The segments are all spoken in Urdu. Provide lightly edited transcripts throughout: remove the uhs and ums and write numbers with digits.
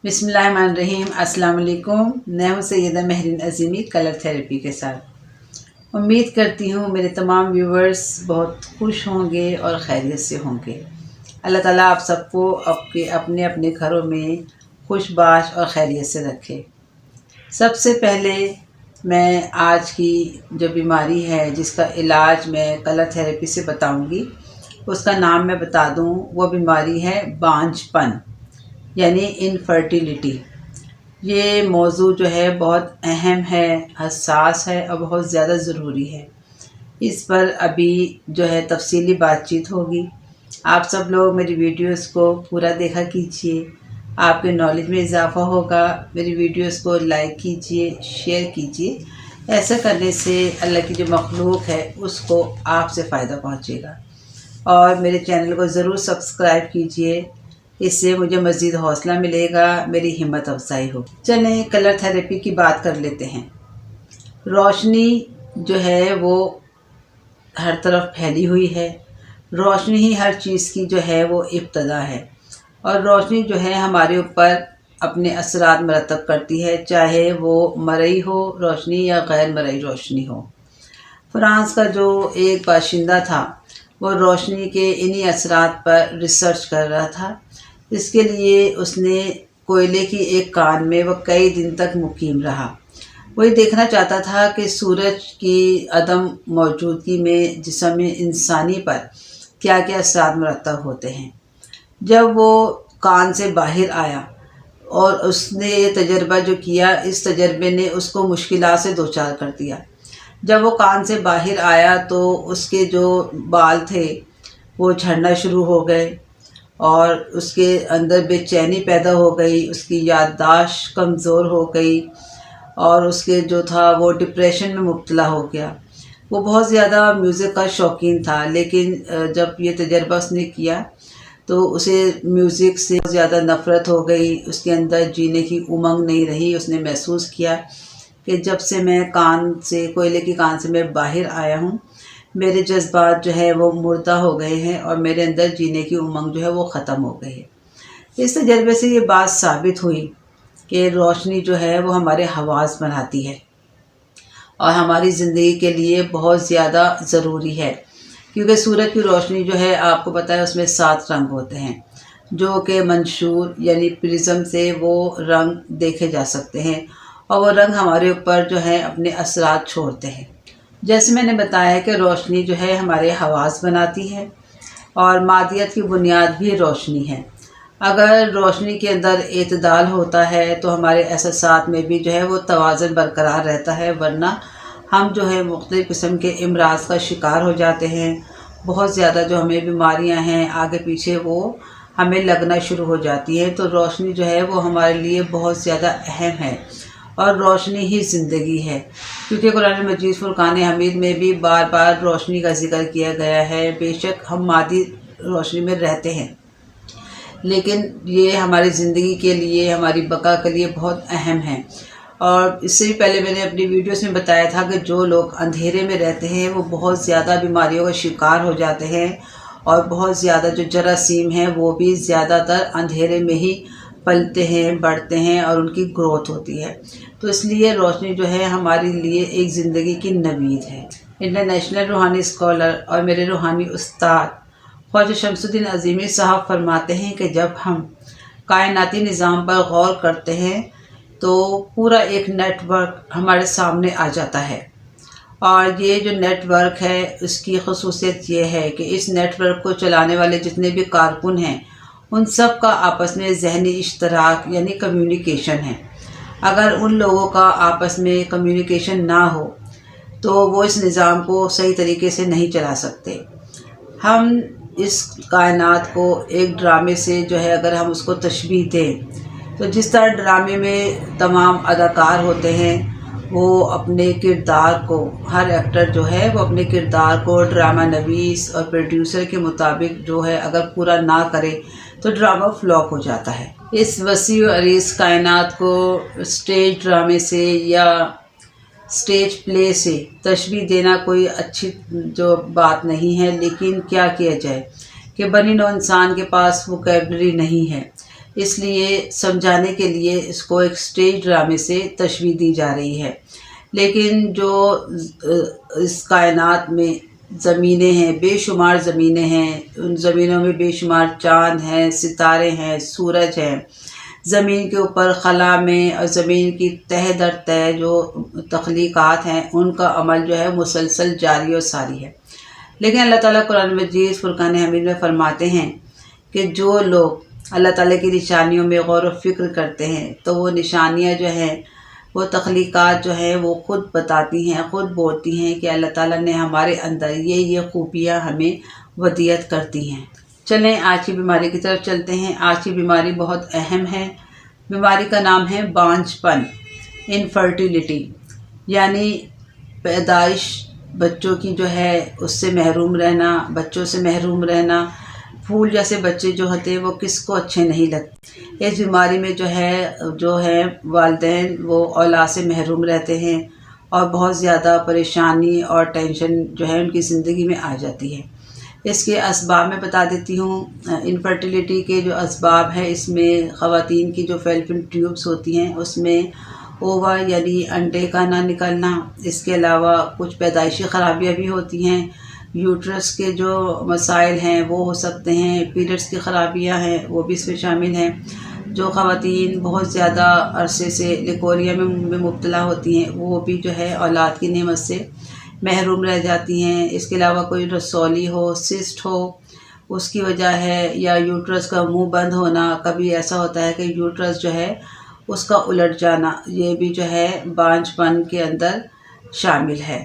بسم اللہ الرحمن الرحیم۔ السلام علیکم۔ میں ہوں سیدہ مہرین عظیمی کلر تھیراپی کے ساتھ۔ امید کرتی ہوں میرے تمام ویورز بہت خوش ہوں گے اور خیریت سے ہوں گے۔ اللہ تعالیٰ آپ سب کو اپنے اپنے گھروں میں خوش باش اور خیریت سے رکھے۔ سب سے پہلے میں آج کی جو بیماری ہے جس کا علاج میں کلر تھیراپی سے بتاؤں گی، اس کا نام میں بتا دوں، وہ بیماری ہے بانجھ پن یعنی انفرٹیلیٹی۔ یہ موضوع جو ہے بہت اہم ہے، حساس ہے اور بہت زیادہ ضروری ہے۔ اس پر ابھی جو ہے تفصیلی بات چیت ہوگی۔ آپ سب لوگ میری ویڈیوز کو پورا دیکھا کیجئے، آپ کے نالج میں اضافہ ہوگا۔ میری ویڈیوز کو لائک کیجئے، شیئر کیجئے۔ ایسا کرنے سے اللہ کی جو مخلوق ہے اس کو آپ سے فائدہ پہنچے گا۔ اور میرے چینل کو ضرور سبسکرائب کیجئے، اس سے مجھے مزید حوصلہ ملے گا، میری ہمت افزائی ہوگی۔ چلیں کلر تھیراپی کی بات کر لیتے ہیں۔ روشنی جو ہے وہ ہر طرف پھیلی ہوئی ہے۔ روشنی ہی ہر چیز کی جو ہے وہ ابتدا ہے، اور روشنی جو ہے ہمارے اوپر اپنے اثرات مرتب کرتی ہے، چاہے وہ مرئی ہو روشنی یا غیر مرئی روشنی ہو۔ فرانس کا جو ایک باشندہ تھا وہ روشنی کے انہی اثرات پر ریسرچ کر رہا تھا۔ اس کے لیے اس نے کوئلے کی ایک کان میں وہ کئی دن تک مقیم رہا۔ وہ یہ دیکھنا چاہتا تھا کہ سورج کی عدم موجودگی میں جسم انسانی پر کیا کیا اثرات مرتب ہوتے ہیں۔ جب وہ کان سے باہر آیا اور اس نے یہ تجربہ جو کیا، اس تجربے نے اس کو مشکلات سے دوچار کر دیا۔ جب وہ کان سے باہر آیا تو اس کے جو بال تھے وہ جھڑنا شروع ہو گئے، اور اس کے اندر بے چینی پیدا ہو گئی، اس کی یادداشت کمزور ہو گئی، اور اس کے جو تھا وہ ڈپریشن میں مبتلا ہو گیا۔ وہ بہت زیادہ میوزک کا شوقین تھا، لیکن جب یہ تجربہ اس نے کیا تو اسے میوزک سے زیادہ نفرت ہو گئی، اس کے اندر جینے کی امنگ نہیں رہی۔ اس نے محسوس کیا کہ جب سے میں کوئلے کی کان سے میں باہر آیا ہوں، میرے جذبات جو ہے وہ مردہ ہو گئے ہیں، اور میرے اندر جینے کی امنگ جو ہے وہ ختم ہو گئی ہے۔ اس تجربے سے یہ بات ثابت ہوئی کہ روشنی جو ہے وہ ہمارے حواس بناتی ہے، اور ہماری زندگی کے لیے بہت زیادہ ضروری ہے، کیونکہ سورج کی روشنی جو ہے آپ کو پتہ ہے اس میں 7 رنگ ہوتے ہیں، جو کہ منشور یعنی پرزم سے وہ رنگ دیکھے جا سکتے ہیں، اور وہ رنگ ہمارے اوپر جو ہے اپنے اثرات چھوڑتے ہیں۔ جیسے میں نے بتایا کہ روشنی جو ہے ہمارے حواس بناتی ہے، اور مادیت کی بنیاد بھی روشنی ہے۔ اگر روشنی کے اندر اعتدال ہوتا ہے تو ہمارے احساسات میں بھی جو ہے وہ توازن برقرار رہتا ہے، ورنہ ہم جو ہے مختلف قسم کے امراض کا شکار ہو جاتے ہیں۔ بہت زیادہ جو ہمیں بیماریاں ہیں آگے پیچھے وہ ہمیں لگنا شروع ہو جاتی ہیں۔ تو روشنی جو ہے وہ ہمارے لیے بہت زیادہ اہم ہے، اور روشنی ہی زندگی ہے، کیونکہ قرآن مجید فرقان حمید میں بھی بار بار روشنی کا ذکر کیا گیا ہے۔ بے شک ہم مادی روشنی میں رہتے ہیں، لیکن یہ ہماری زندگی کے لیے، ہماری بقا کے لیے بہت اہم ہے۔ اور اس سے بھی پہلے میں نے اپنی ویڈیوز میں بتایا تھا کہ جو لوگ اندھیرے میں رہتے ہیں وہ بہت زیادہ بیماریوں کا شکار ہو جاتے ہیں، اور بہت زیادہ جو جراثیم ہیں وہ بھی زیادہ تر اندھیرے میں ہی پلتے ہیں، بڑھتے ہیں، اور ان کی گروتھ ہوتی ہے۔ تو اس لیے روشنی جو ہے ہمارے لیے ایک زندگی کی نوید ہے۔ انٹرنیشنل روحانی اسکالر اور میرے روحانی استاد خواجہ شمس الدین عظیمی صاحب فرماتے ہیں کہ جب ہم کائناتی نظام پر غور کرتے ہیں تو پورا ایک نیٹ ورک ہمارے سامنے آ جاتا ہے، اور یہ جو نیٹ ورک ہے اس کی خصوصیت یہ ہے کہ اس نیٹ ورک کو چلانے والے جتنے بھی کارکن ہیں ان سب کا آپس میں ذہنی اشتراک یعنی کمیونیکیشن ہے۔ اگر ان لوگوں کا آپس میں کمیونیکیشن نہ ہو تو وہ اس نظام کو صحیح طریقے سے نہیں چلا سکتے۔ ہم اس کائنات کو ایک ڈرامے سے جو ہے اگر ہم اس کو تشبیہ دیں تو جس طرح ڈرامے میں تمام اداکار ہوتے ہیں وہ اپنے کردار کو، ہر ایکٹر جو ہے وہ اپنے کردار کو ڈرامہ نویس اور پروڈیوسر کے مطابق جو ہے اگر پورا نہ کرے تو ڈرامہ فلاپ ہو جاتا ہے۔ اس وسیع و عریض کائنات کو اسٹیج ڈرامے سے یا اسٹیج پلے سے تشبیہ دینا کوئی اچھی جو بات نہیں ہے، لیکن کیا کیا جائے کہ بنی نوع انسان کے پاس ووکیبلری نہیں ہے۔ اس لیے سمجھانے کے لیے اس کو ایک سٹیج ڈرامے سے تشبیہ دی جا رہی ہے۔ لیکن جو اس کائنات میں زمینیں ہیں، بے شمار زمینیں ہیں، ان زمینوں میں بے شمار چاند ہیں، ستارے ہیں، سورج ہیں، زمین کے اوپر خلا میں اور زمین کی تہہ در تہہ جو تخلیقات ہیں ان کا عمل جو ہے مسلسل جاری و ساری ہے۔ لیکن اللہ تعالیٰ قرآن مجید فرقان حمید میں فرماتے ہیں کہ جو لوگ اللہ تعالیٰ کی نشانیوں میں غور و فکر کرتے ہیں تو وہ نشانیاں جو ہیں، وہ تخلیقات جو ہیں وہ خود بتاتی ہیں، خود بولتی ہیں کہ اللہ تعالیٰ نے ہمارے اندر یہ خوبیاں ہمیں ودیعت کرتی ہیں۔ چلیں آج کی بیماری کی طرف چلتے ہیں۔ آج کی بیماری بہت اہم ہے۔ بیماری کا نام ہے بانجھ پن، انفرٹیلیٹی، یعنی پیدائش بچوں کی جو ہے اس سے محروم رہنا، بچوں سے محروم رہنا۔ پھول جیسے بچے جو ہوتے ہیں وہ کس کو اچھے نہیں لگتے۔ اس بیماری میں جو ہے والدین وہ اولاد سے محروم رہتے ہیں اور بہت زیادہ پریشانی اور ٹینشن جو ہے ان کی زندگی میں آ جاتی ہے۔ اس کے اسباب میں بتا دیتی ہوں۔ انفرٹیلیٹی کے جو اسباب ہیں اس میں خواتین کی جو فیلوپین ٹیوبس ہوتی ہیں اس میں اووا یعنی انڈے کا نہ نکلنا، اس کے علاوہ کچھ پیدائشی خرابیاں بھی ہوتی ہیں، یوٹرس کے جو مسائل ہیں وہ ہو سکتے ہیں، پیریڈز کی خرابیاں ہیں وہ بھی اس میں شامل ہیں۔ جو خواتین بہت زیادہ عرصے سے لیکوریا میں مبتلا ہوتی ہیں وہ بھی جو ہے اولاد کی نعمت سے محروم رہ جاتی ہیں۔ اس کے علاوہ کوئی رسولی ہو، سسٹ ہو، اس کی وجہ ہے، یا یوٹرس کا منہ بند ہونا۔ کبھی ایسا ہوتا ہے کہ یوٹرس جو ہے اس کا الٹ جانا، یہ بھی جو ہے بانجھ پن کے اندر شامل ہے،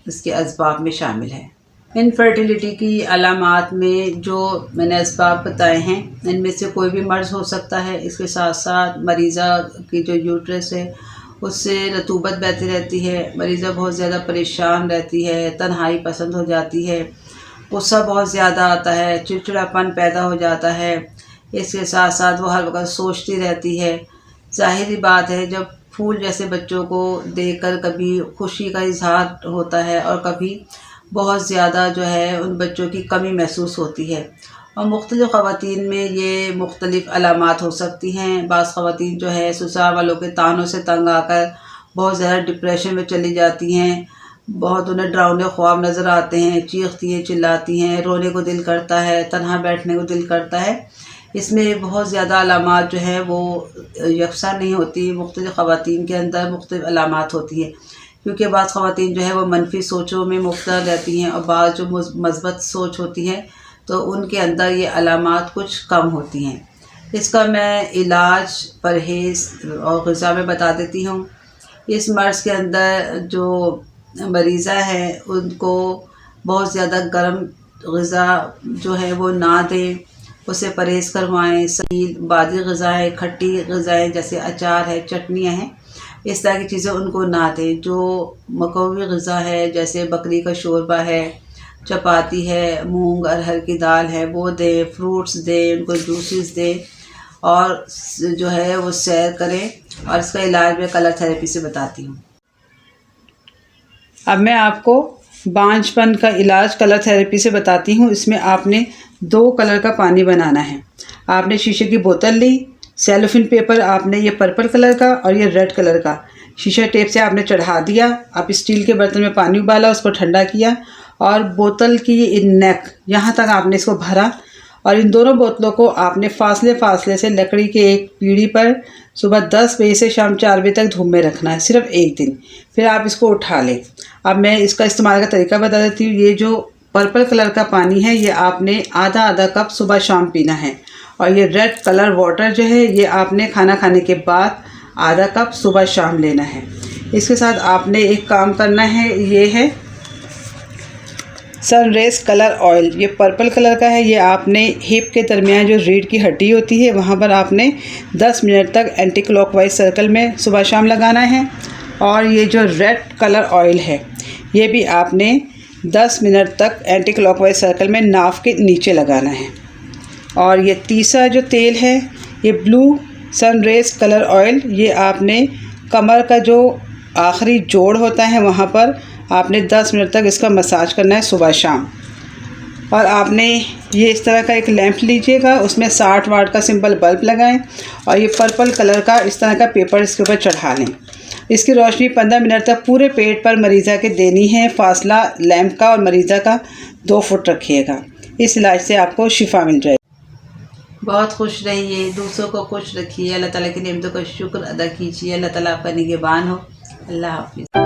اس کے اسباب میں شامل ہے۔ انفرٹیلیٹی کی علامات میں جو میں نے اسباب بتائے ہیں ان میں سے کوئی بھی مرض ہو سکتا ہے۔ اس کے ساتھ ساتھ مریضہ کی جو یوٹرس ہے اس سے رطوبت بہتی رہتی ہے، مریضہ بہت زیادہ پریشان رہتی ہے، تنہائی پسند ہو جاتی ہے، غصہ بہت زیادہ آتا ہے، چڑچڑاپن پیدا ہو جاتا ہے۔ اس کے ساتھ ساتھ وہ ہر وقت سوچتی رہتی ہے۔ ظاہری بات ہے جب پھول جیسے بچوں کو دیکھ کر کبھی خوشی کا اظہار ہوتا ہے اور کبھی بہت زیادہ جو ہے ان بچوں کی کمی محسوس ہوتی ہے، اور مختلف خواتین میں یہ مختلف علامات ہو سکتی ہیں۔ بعض خواتین جو ہے سسرال والوں کے طعنوں سے تنگ آ کر بہت زیادہ ڈپریشن میں چلی جاتی ہیں، بہت انہیں ڈراؤنے خواب نظر آتے ہیں، چیختی ہیں، چلاتی ہیں، رونے کو دل کرتا ہے، تنہا بیٹھنے کو دل کرتا ہے۔ اس میں بہت زیادہ علامات جو ہے وہ یکساں نہیں ہوتی، مختلف خواتین کے اندر مختلف علامات ہوتی ہیں، کیونکہ بعض خواتین جو ہے وہ منفی سوچوں میں مبتلا رہتی ہیں اور بعض جو مثبت سوچ ہوتی ہے تو ان کے اندر یہ علامات کچھ کم ہوتی ہیں۔ اس کا میں علاج، پرہیز اور غذا میں بتا دیتی ہوں۔ اس مرض کے اندر جو مریضہ ہیں ان کو بہت زیادہ گرم غذا جو ہے وہ نہ دیں، اسے پرہیز کروائیں۔ سلیل بادی غذائیں، کھٹی غذائیں جیسے اچار ہے، چٹنیاں ہیں، اس طرح کی چیزیں ان کو نہ دیں۔ جو مقوی غذا ہے جیسے بکری کا شوربہ ہے، چپاتی ہے، مونگ ارہر کی دال ہے وہ دیں، فروٹس دیں، ان کو جوسز دیں، اور جو ہے وہ سیر کریں۔ اور اس کا علاج میں کلر تھیراپی سے بتاتی ہوں۔ اب میں آپ کو بانجھ پن کا علاج کلر تھیراپی سے بتاتی ہوں۔ اس میں آپ نے 2 کلر کا پانی بنانا ہے۔ آپ نے شیشے کی بوتل لی، سیلوفین پیپر آپ نے یہ پرپل کلر کا اور یہ ریڈ کلر کا شیشہ ٹیپ سے آپ نے چڑھا دیا۔ آپ اسٹیل کے برتن میں پانی ابالا، اس کو ٹھنڈا کیا، اور بوتل کی نیک یہاں تک آپ نے اس کو بھرا، اور ان دونوں بوتلوں کو آپ نے فاصلے سے لکڑی کے ایک پیڑھی پر صبح 10 بجے سے شام 4 بجے تک دھوپ میں رکھنا ہے، صرف ایک دن، پھر آپ اس کو اٹھا لیں۔ اب میں اس کا استعمال کا طریقہ بتا دیتی ہوں۔ یہ جو پرپل کلر کا پانی ہے یہ آپ نے آدھا کپ صبح شام پینا ہے، اور یہ ریڈ کلر واٹر جو ہے یہ آپ نے کھانا کھانے کے بعد آدھا کپ صبح شام لینا ہے۔ اس کے ساتھ آپ نے ایک کام کرنا ہے، یہ ہے سن ریز کلر آئل، یہ پرپل کلر کا ہے، یہ آپ نے ہپ کے درمیان جو ریڑھ کی ہڈی ہوتی ہے وہاں پر آپ نے 10 منٹ تک اینٹی کلاک وائز سرکل میں صبح شام لگانا ہے۔ اور یہ جو ریڈ کلر آئل ہے یہ بھی آپ نے 10 منٹ تک اینٹی کلاک وائز سرکل میں ناف کے نیچے لگانا ہے۔ اور یہ تیسرا جو تیل ہے یہ بلو سن ریز کلر آئل، یہ آپ نے کمر کا جو آخری جوڑ ہوتا ہے وہاں پر آپ نے 10 منٹ تک اس کا مساج کرنا ہے صبح شام۔ اور آپ نے یہ اس طرح کا ایک لیمپ لیجئے گا، اس میں 60 واٹ کا سمپل بلب لگائیں اور یہ پرپل کلر کا اس طرح کا پیپر اس کے اوپر چڑھا لیں۔ اس کی روشنی 15 منٹ تک پورے پیٹ پر مریضہ کے دینی ہے۔ فاصلہ لیمپ کا اور مریضہ کا 2 فٹ رکھیے گا۔ اس علاج سے آپ کو شفا مل جائے گی۔ بہت خوش رہیے، دوسروں کو خوش رکھیے، اللہ تعالیٰ کی نعمتوں کا شکر ادا کیجیے۔ اللہ تعالیٰ آپ کا نگہبان ہو۔ اللہ حافظ۔